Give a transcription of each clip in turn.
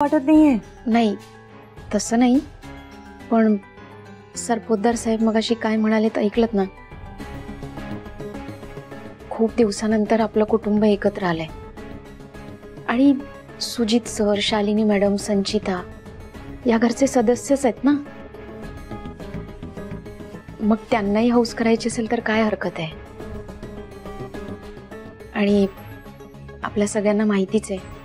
वाटत नाहीये. नाही तसं नाही, पण सर पोद्दार साहेब मगाशी काय म्हणाले तर ऐकलत ना. खूप दिवसानंतर आपलं कुटुंब एकत्र आलंय आणि सुजित सर, शालिनी मॅडम, संचिता या घरचे सदस्यच आहेत ना. मग त्यांनाही हौस करायची असेल तर काय हरकत आहे. आणि आपल्या सगळ्यांना माहितीच आहे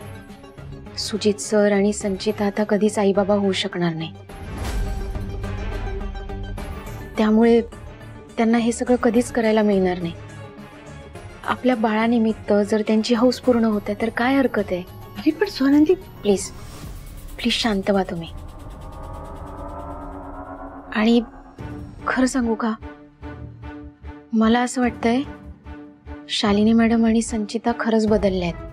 सुजित सर आणि संचिता आता कधीच आई बाबा होऊ शकणार नाही. त्यामुळे त्यांना हे सगळं कधीच करायला मिळणार नाही. आपल्या बाळानिमित्त जर त्यांची हौस पूर्ण होते तर काय हरकत आहे. अरे पण स्वानंदी प्लीज प्लीज शांत व्हा तुम्ही. आणि खरं सांगू का, मला असं वाटतंय शालिनी मॅडम आणि संचिता खरंच बदलल्या आहेत.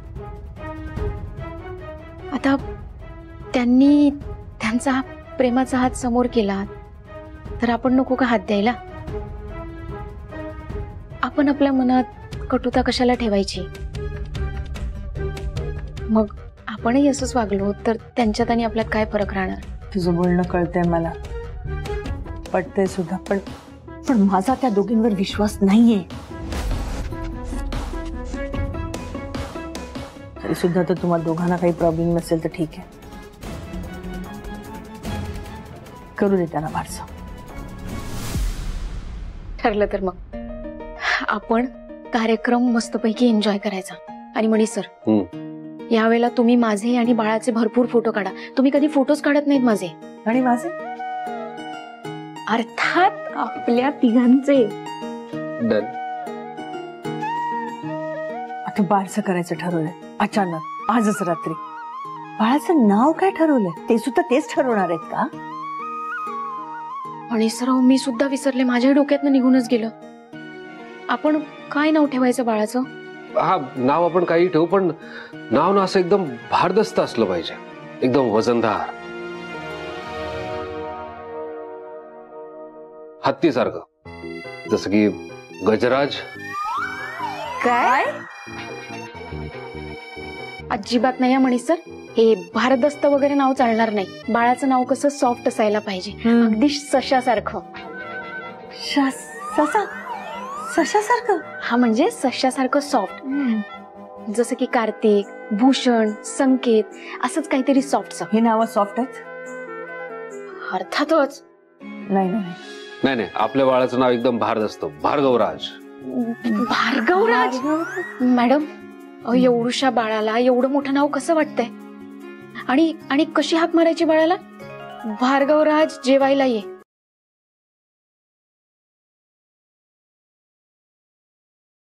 आता त्यांनी त्यांचा प्रेमाचा हात समोर केला तर आपण नको का हात द्यायला. आपण आपल्या मनात कटुता कशाला ठेवायची. मग आपणही असंच वागलो तर त्यांच्यात आणि आपल्यात काय फरक राहणार. तुझं बोलणं कळतंय मला, पटतंय सुद्धा, पण माझा त्या दोघींवर विश्वास नाहीये. तरी सुद्धा तर तुम्हाला दोघांना काही प्रॉब्लेम नसेल तर ठीक आहे, करू दे त्यांना बारसं. ठरलं तर मग आपण कार्यक्रम मस्तपैकी एन्जॉय करायचा. आणि मणी सर, यावेळेला तुम्ही माझे आणि बाळाचे भरपूर फोटो काढा. तुम्ही कधी फोटोज काढत नाहीत माझे. आणि माझे अर्थात आपल्या तिघांचे. आता बारसं करायचं ठरवलंय अचानक आजच रात्री. बाळाचं नाव काय ठरवलंय ते सुद्धा तेच ठरवणार आहेत का. आणि सर मी सुद्धा विसरले, माझ्या डोक्यातनं निघूनच गेलं. आपण काय नाव ठेवायचं बाळाचं. हा नाव आपण काही ठेवू, पण नाव ना असं एकदम भारदस्त असलं पाहिजे, एकदम वजनदार, हत्तीसारखं, जसं की गजराज. काय अजिबात नाही मणी सर, हे भारदस्त वगैरे नाव चालणार नाही. बाळाचं नाव कसं सॉफ्ट असायला पाहिजे, अगदी सशासारखं. सशासारखं. हा म्हणजे सशासारखं सॉफ्ट, जसं की कार्तिक, भूषण, संकेत, असंच काहीतरी सॉफ्ट. हे नाव सॉफ्ट आहेत. अर्थातच. नाही नाही नाही नाही, आपल्या बाळाचं नाव एकदम भारदस्त, भार्गवराज. भार्गवराज मॅडम, एवढूशा बाळाला एवढं मोठं नाव कसं वाटतंय. आणि कशी हाक मारायची बाळाला. भार्गवराज जेवायला ये.